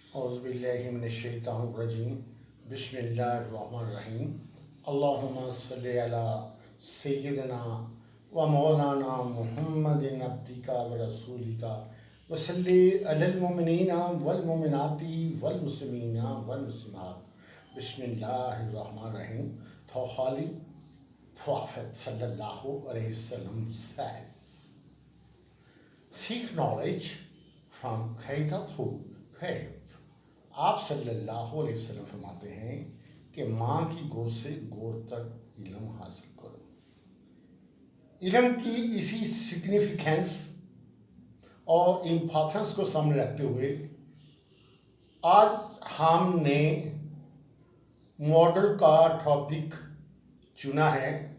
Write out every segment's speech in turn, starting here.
औज़ुबिल्लाहिमिनश्शैतानिर्रजीम बिस्मिल्लाहिर्रहमानिर्रहीम अल्लाहुम्मा सल्लि अला सय्यिदिना व मौलाना मुहम्मदिन अब्दिका व रसूलिका व सल्लि अलल मुमिनीना वल मुमिनाति वल मुस्लिमीना वल मुस्लिमात बिस्मिल्लाहिर्रहमानिर्रहीम। The Holy Prophet sallallahu alaihi wasallam says, seek knowledge from Khaydat who cave। आप सल्लल्लाहु अलैहि वसल्लम फरमाते हैं कि माँ की गोद से गोद तक इल्म हासिल करो। इल्म की इसी सिग्निफिकेंस और इम्पोर्टेंस को सामने रखते हुए आज हमने मॉडल का टॉपिक चुना है।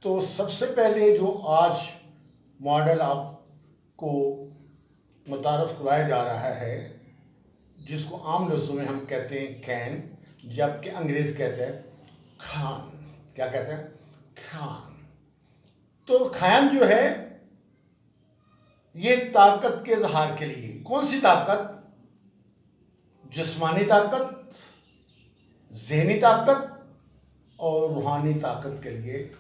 तो सबसे पहले जो आज मॉडल आपको मुतारफ़ कराया जा रहा है, जिसको आम लफ्ज़ों में हम कहते हैं कैन, जबकि अंग्रेज़ कहते हैं खान। क्या कहते हैं? खान। तो खान जो है ये ताकत के इज़हार के लिए, कौन सी ताकत? जिस्मानी ताकत, ज़हनी ताकत और रूहानी ताकत के लिए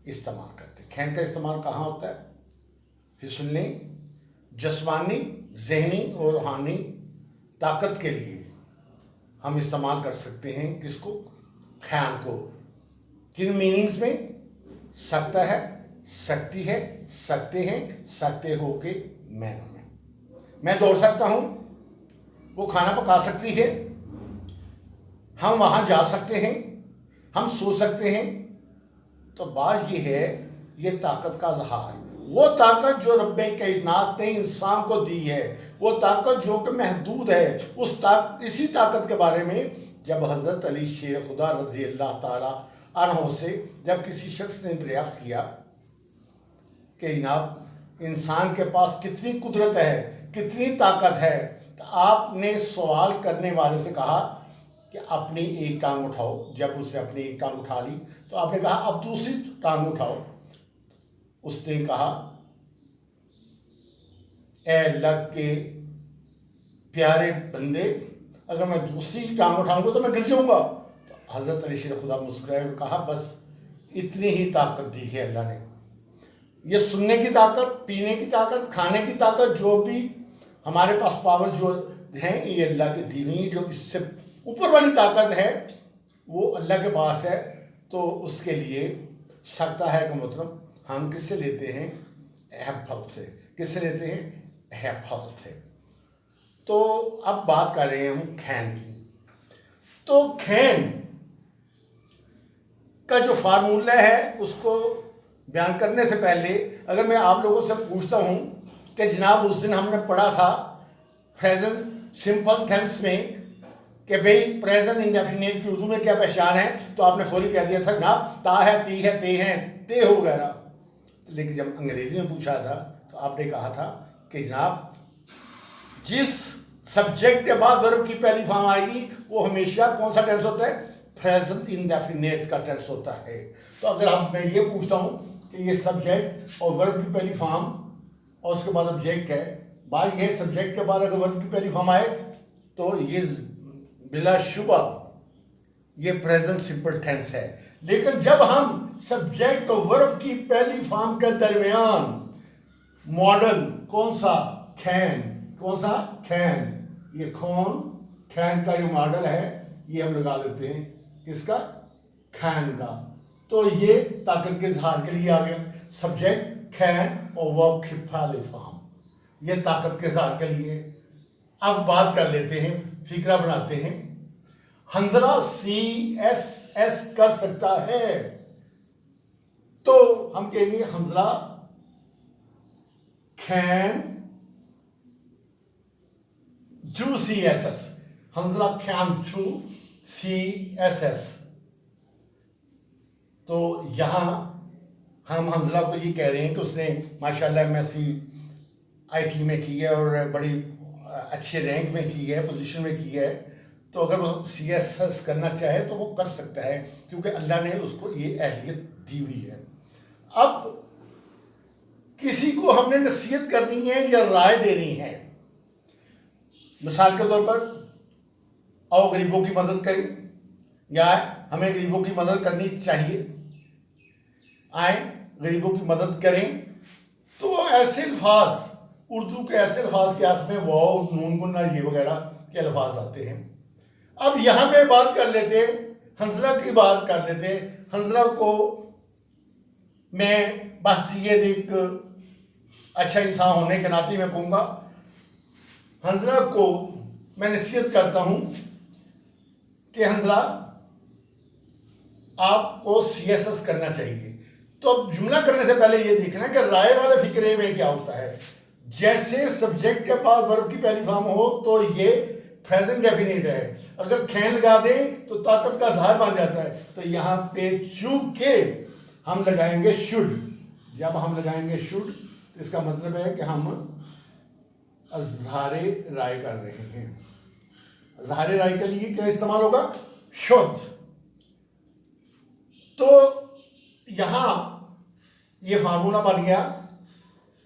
इस्तेमाल करते हैं। खैन का इस्तेमाल कहाँ होता है? फिर सुन लें, जिस्मानी, ज़हनी और रूहानी ताकत के लिए हम इस्तेमाल कर सकते हैं किसको? खैन को। किन मीनिंग्स में? सकता है, सकती है, सकते हैं, सकते हो के मैनों में। मैं दौड़ सकता हूँ, वो खाना पका सकती है, हम वहाँ जा सकते हैं, हम सो सकते हैं। तो बात ये है, ये ताकत का इज़हार, वो ताकत जो रब्बे कायनात ने इंसान को दी है, वो ताकत जो कि महदूद है, इसी ताकत के बारे में जब हज़रत अली शेर खुदा रज़ी अल्लाह ताला अन्हु से जब किसी शख्स ने दरियाफ्त किया कि जनाब इंसान के पास कितनी कुदरत है, कितनी ताकत है, तो आपने सवाल करने वाले से कहा कि अपनी एक टांग उठाओ। जब उसने अपनी एक टांग उठा ली तो आपने कहा अब दूसरी टांग उठाओ। उसने कहा ए अल्लाह के प्यारे बंदे, अगर मैं दूसरी टांग उठाऊंगा तो मैं गिर जाऊंगा। तो हज़रत अली शेर खुदा मुस्कुराए और कहा बस इतनी ही ताकत दी है अल्लाह ने। ये सुनने की ताकत, पीने की ताकत, खाने की ताकत, जो भी हमारे पास पावर जो हैं, ये अल्लाह की दी हुई। जो इससे ऊपर वाली ताकत है वो अल्लाह के पास है। तो उसके लिए सकता है का मतलब हम किससे लेते हैं? हैफल से। किससे लेते हैं? हैफल से। तो अब बात कर रहे हैं हम खैन की। तो खैन का जो फार्मूला है उसको बयान करने से पहले अगर मैं आप लोगों से पूछता हूँ कि जनाब उस दिन हमने पढ़ा था प्रेजेंट सिंपल टेंस में कि भाई प्रेजेंट इंडेफिनिट की उर्दू में क्या पहचान है, तो आपने फौरी कह दिया था जनाब ता है, ती है, ते हैं, ते हो वगैरह। लेकिन जब अंग्रेजी में पूछा था तो आपने कहा था कि जनाब जिस सब्जेक्ट के बाद वर्ब की पहली फॉर्म आएगी वो हमेशा कौन सा टेंस होता है? प्रेजेंट इंडेफिनिट का टेंस होता है। तो अगर आप मैं ये पूछता हूँ कि ये सब्जेक्ट और वर्ब की पहली फॉर्म और उसके बाद ऑब्जेक्ट है, बात ये सब्जेक्ट के बाद अगर वर्ब की पहली फॉर्म आए तो ये बिलाशुबा ये प्रेजेंट सिंपल टेंस है। लेकिन जब हम सब्जेक्ट और वर्ब की पहली फॉर्म के दरमियान मॉडल कौन सा? खैन। कौन सा? खैन। ये कौन खैन का ये मॉडल है, ये हम लगा देते हैं किसका? खैन का। तो ये ताकत के इजहार के लिए आ गया सब्जेक्ट खैन और वर्ब की पहली फॉर्म, ये ताकत के इजहार के लिए। अब बात कर लेते हैं, फिक्रा बनाते हैं। हंजला CSS कर सकता है तो हम कहेंगे Hanzala can do CSS। Hanzala can do CSS। तो यहां हम हंजला को ये कह रहे हैं कि उसने माशाल्लाह MSc IT में की है और बड़ी अच्छे रैंक में की है, पोजीशन में की है। तो अगर वो CSS करना चाहे तो वो कर सकता है क्योंकि अल्लाह ने उसको ये अहलियत दी हुई है। अब किसी को हमने नसीहत करनी है या राय देनी है मिसाल के तौर पर आओ गरीबों की मदद करें, या हमें गरीबों की मदद करनी चाहिए, आए गरीबों की मदद करें। तो ऐसे अल्फाज, उर्दू के ऐसे अल्फाज के अर्थ में वाव, नून गुन्ना, ये वगैरह के अल्फाज आते हैं। अब यहाँ पे बात कर लेते हैं, हंजला की बात कर लेते हैं। हंजला को मैं बस ये एक अच्छा इंसान होने के नाते मैं कहूँगा, हंजला को मैं नसीहत करता हूँ कि हंजला आपको CSS करना चाहिए। तो अब जुमला करने से पहले ये देखना कि राय वाले फिक्रे में क्या होता है। जैसे सब्जेक्ट के पास वर्ब की पहली फॉर्म हो तो ये प्रेजेंट डेफिनेट है, अगर खैन लगा दें तो ताकत का इजहार बन जाता है। तो यहाँ पे चूक के हम लगाएंगे शुड। जब हम लगाएंगे शुड तो इसका मतलब है कि हम इजहारे राय कर रहे हैं। इजहारे राय के लिए क्या इस्तेमाल होगा? शुड। तो यहां ये फार्मूला बन गया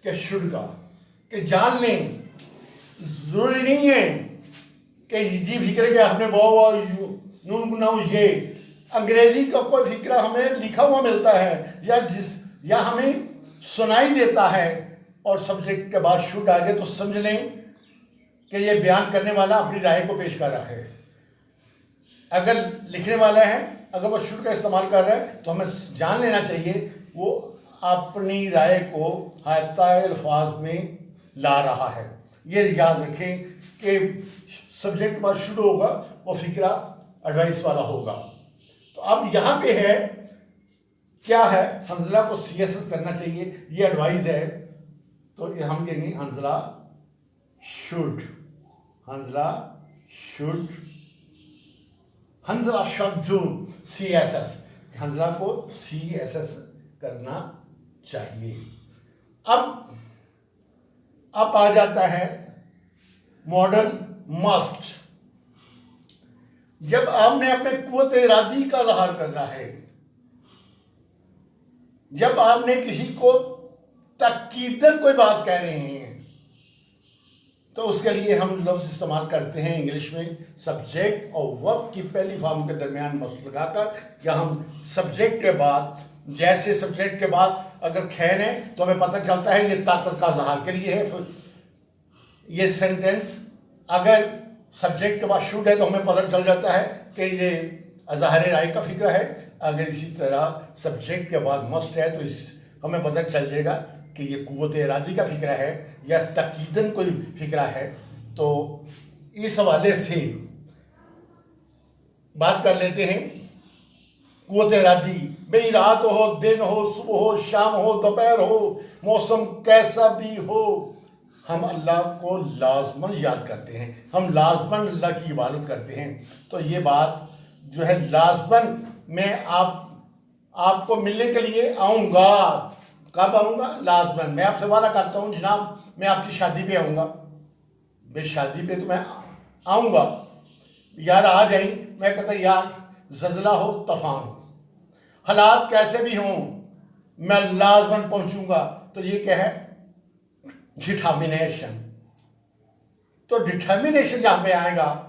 कि शुड का, कि जान लें, जरूरी नहीं है कि जी फिक्र के हमने वो नून गुनाऊ ये अंग्रेजी का कोई फिक्रा हमें लिखा हुआ मिलता है या हमें सुनाई देता है और सब्जेक्ट के बाद शुड आ जाए तो समझ लें कि ये बयान करने वाला अपनी राय को पेश कर रहा है। अगर लिखने वाला है, अगर वो शुड का इस्तेमाल कर रहा है तो हमें जान लेना चाहिए वो अपनी राय को हायताए अल्फाज में ला रहा है। ये याद रखें कि सब्जेक्ट के बाद शुड होगा, वो फिक्रा एडवाइस वाला होगा। तो अब यहाँ पे है क्या है, हंजला को CSS करना चाहिए, ये एडवाइस है। तो ये हम कहेंगे Hanzala should, Hanzala should, Hanzala should do CSS, Hanzala को CSS करना चाहिए। अब आ जाता है मॉडल मस्ट। जब आपने अपने कुव्वत इरादी का इज़हार करना है, जब आपने किसी को तकीदन कोई बात कह रहे हैं, तो उसके लिए हम लफ्ज़ इस्तेमाल करते हैं इंग्लिश में सब्जेक्ट और वर्ब की पहली फॉर्म के दरमियान मस्त लगाकर, या हम सब्जेक्ट के बाद, जैसे सब्जेक्ट के बाद अगर खैन है तो हमें पता चलता है ये ताकत का इज़हार के लिए है। ये सेंटेंस अगर सब्जेक्ट के बाद शुड है तो हमें पता चल जाता है कि ये इज़हार राय का फिक्र है। अगर इसी तरह सब्जेक्ट के बाद मस्ट है तो हमें पता चल जाएगा कि ये कुव्वत इरादी का फिक्र है या तकीदन कोई फिक्रा है। तो इस हवाले से बात कर लेते हैं कुव्वत इरादी। भाई रात हो, दिन हो, सुबह हो, शाम हो, दोपहर हो, मौसम कैसा भी हो, हम अल्लाह को लाजमन याद करते हैं, हम लाजमन अल्लाह की इबादत करते हैं। तो ये बात जो है लाजमन, मैं आपको मिलने के लिए आऊँगा। कब आऊँगा? लाजमन। मैं आपसे वादा करता हूँ जनाब मैं आपकी शादी पे आऊँगा। भाई शादी पे तो मैं आऊँगा यार, आ जाए। मैं कहता यार ज़ल्ज़ला हो, तूफान हो, हालात कैसे भी हों, मैं लाजमन पहुँचूँगा। तो ये क्या है? डिटर्मिनेशन। तो डिटर्मिनेशन जहाँ पे आएगा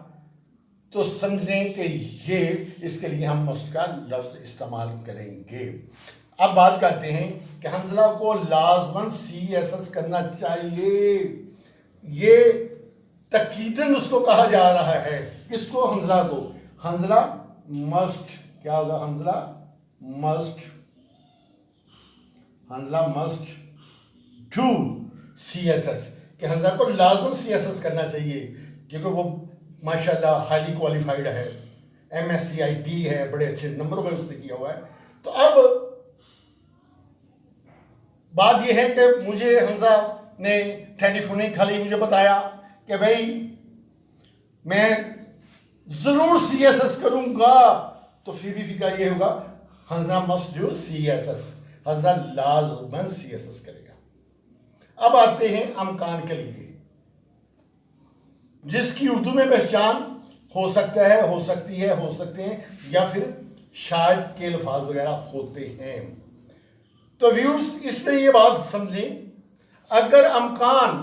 तो समझें कि ये इसके लिए हम मस्ट का लफ्ज़ इस्तेमाल करेंगे। अब बात करते हैं कि हंजला को लाजमन CSS करना चाहिए। ये तकीदन उसको कहा जा रहा है। किसको? हंजला को। हंजला मस्ट, क्या होगा? हंजला मस्ट डू CSS, कि हंजला को लाजमन CSS करना चाहिए क्योंकि वो माशाल्लाह हाईली क्वालिफाइड है, MSc है, बड़े अच्छे नंबरों में उसने किया हुआ है। तो अब बात यह है कि मुझे हंजा ने टेलीफोनिक खाली मुझे बताया कि भाई मैं ज़रूर CSS करूँगा, तो फिर भी फिक्र ये होगा Hamza must do CSS, Hamza लाजमन CSS करेगा। अब आते हैं अमकान के लिए, जिसकी उर्दू में पहचान हो सकता है, हो सकती है, हो सकते हैं, या फिर शायद के अल्फाज वगैरह होते हैं। तो व्यूअर्स इसमें ये बात समझें, अगर अमकान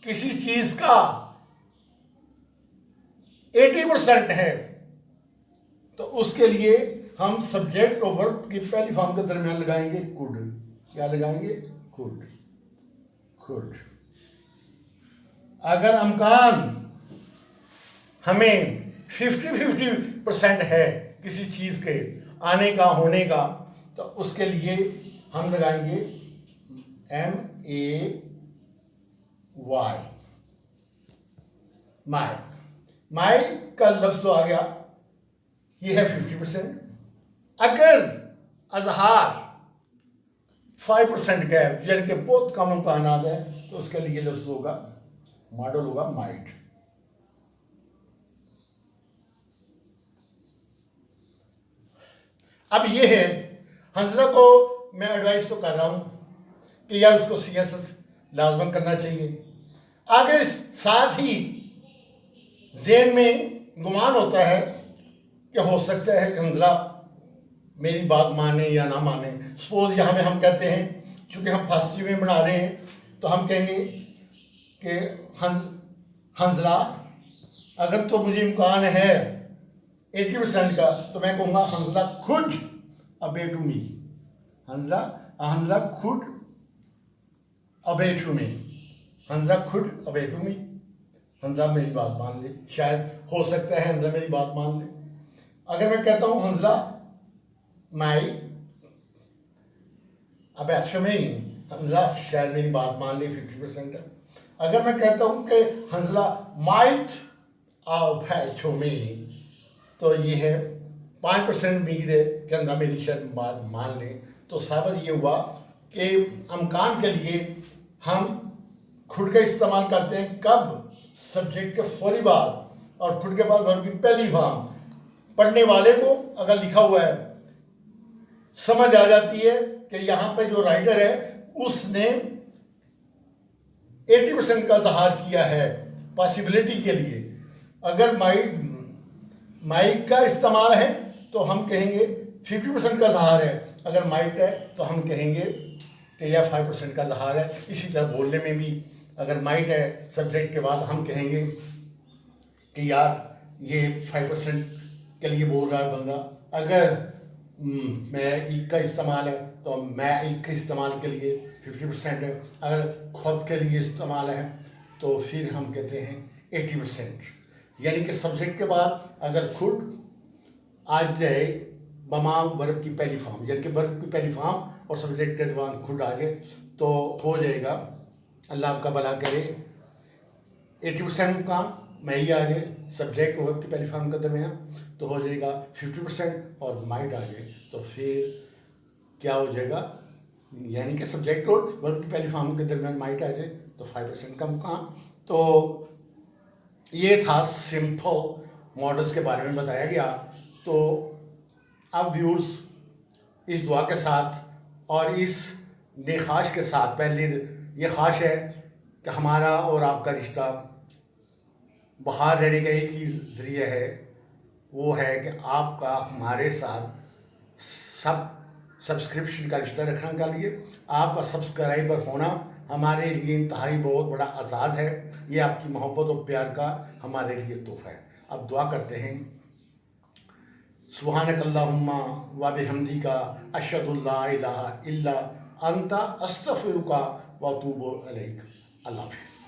किसी चीज़ का 80% है, तो उसके लिए हम सब्जेक्ट और वर्ब की पहली फॉर्म के दरमियान लगाएंगे कुड। क्या लगाएंगे? कुड। कुड। अगर अमकान हमें 50-50% है किसी चीज के आने का, होने का, तो उसके लिए हम लगाएंगे MAY, माई। माई का लफ्ज आ गया, ये है 50%। अगर अजहार 5% गैप, यानी कि बहुत कम अमकान है, तो उसके लिए लफ्ज होगा, मॉडल होगा माइट। अब ये है, हंसला को मैं एडवाइस तो कर रहा हूं कि यार उसको CSS लाजमन करना चाहिए। आगे साथ ही ज़हन में गुमान होता है कि हो सकता है कि हंसला मेरी बात माने या ना माने। सपोज यहाँ पे हम कहते हैं, चूंकि हम पॉजिटिव में बना रहे हैं, तो हम कहेंगे कि हंसला, अगर तो मुझे इम्कान है 80% का, तो मैं कहूँगा हंसला खुद अबे टू मी। हंसला खुद अबे टू मी। हंसला खुद अबे टू मी। हंसला मेरी बात मान ले, शायद हो सकता है हंसला मेरी बात मान ले। अगर मैं कहता हूँ हंसला माई अबे अच्छा में, हंसला शायद मेरी बात मान ले, 50% है। अगर मैं कहता हूँ कि हंसला माइट आओ में, तो ये है 5% उम्मीद है कि हंसला मेरी शायद बात मान ले। तो साबित ये हुआ कि अमकान के लिए हम खुद का इस्तेमाल करते हैं कब? सब्जेक्ट के फौरी बाद और खुद के बाद वर्ब की पहली फॉर्म। पढ़ने वाले को अगर लिखा हुआ है समझ आ जाती है कि यहाँ पे जो राइटर है उसने 80% का इज़हार किया है पॉसिबिलिटी के लिए। अगर माइक का इस्तेमाल है तो हम कहेंगे 50% का इज़हार है। अगर माइक है तो हम कहेंगे कि यह 5% का इज़हार है। इसी तरह बोलने में भी अगर माइट है सब्जेक्ट के बाद, हम कहेंगे कि यार ये 5% के लिए बोल रहा है बंदा। अगर मैं ईक का इस्तेमाल है तो मैं ईक के इस्तेमाल के लिए 50% है। अगर खुद के लिए इस्तेमाल है तो फिर हम कहते हैं 80%। यानी कि सब्जेक्ट के बाद अगर खुद आ जाए बमा वर्ब की पहली फॉर्म, यानी कि वर्ब की पहली फॉर्म और सब्जेक्ट के बाद खुद आ जाए, तो हो जाएगा, अल्लाह आपका भला करे, 80% काम मैं ही आ जाए सब्जेक्ट और वर्ब की पहली फॉर्म के दरमियान, तो हो जाएगा 50%। और माइट आ जाए तो फिर क्या हो जाएगा, यानी कि सब्जेक्ट और वर्ब की पहली फॉर्म के दरमियान माइट आ जाए तो 5% का काम। तो ये था सिंपल मॉडल्स के बारे में बताया गया। तो अब व्यूअर्स, इस दुआ के साथ और इस नेखाश के साथ, पहले ये ख्वाहिश है कि हमारा और आपका रिश्ता बाहर रहने का एक ही ज़रिया है, वो है कि आपका हमारे साथ सब्सक्रिप्शन का रिश्ता रखने के लिए आपका सब्सक्राइबर होना हमारे लिए इंतहाई बहुत बड़ा एजाज़ है। ये आपकी मोहब्बत और प्यार का हमारे लिए तोहफ़ा है। अब दुआ करते हैं, सुब्हानकल्लाहुम्मा व बिहम्दिका अशहदु अल्ला इलाहा इल्ला अंता अस्तगफिरुका व अतूबु इलैक। अल्लाह हाफ़िज़।